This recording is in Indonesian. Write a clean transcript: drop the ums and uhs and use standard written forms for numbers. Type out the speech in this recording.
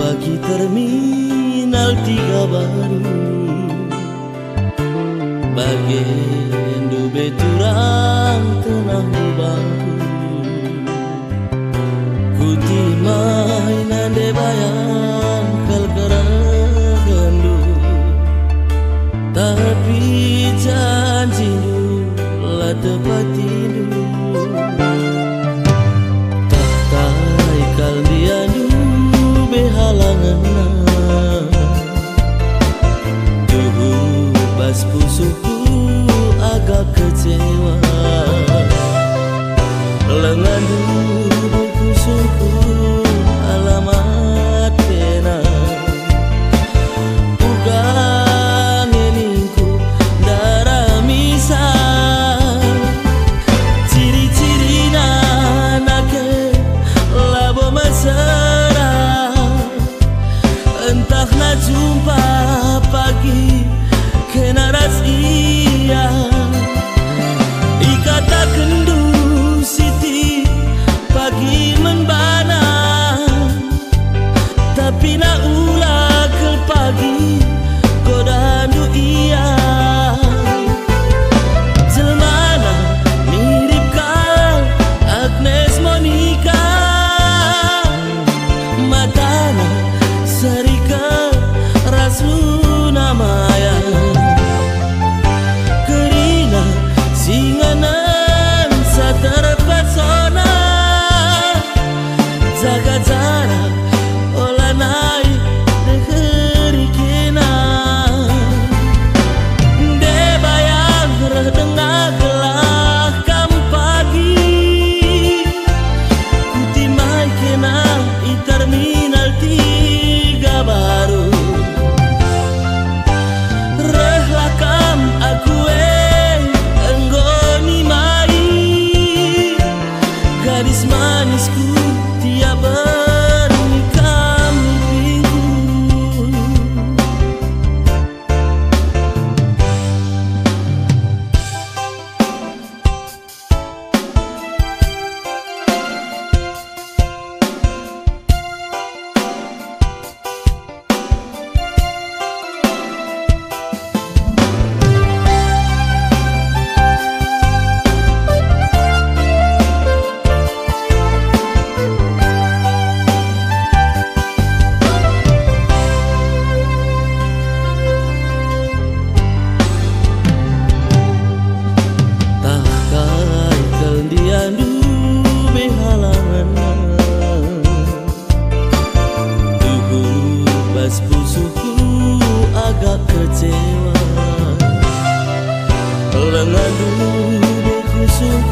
Pagi terminal 3 baru bagian dube turang tenang di bangku kuti mainan de bayang kal karagandu tapi janji la tepatindu tahtai kal dianu behalangan tuhu bas pusuku agak kecewa lengan buku suku alamat pena ugang eningku darah misa ciri-ciri nake labo mesra entah na jumpa pagi kena rahasia ikata kendu siti pagi membana tapi na ulah ke pagi godandu iya jelmana mirip kal Agnes Monica matana serika Rasuna Maya kerina singanan saterpesona jaga jarak olah naik deheri kena de bayang redengah gelah kam pagi kuti mai kena i terminal 3 baru rehlakam aku enggoni mai gadis manisku tiap bernikah mimpiku pusuku agak kecewa lengan dulu kusuku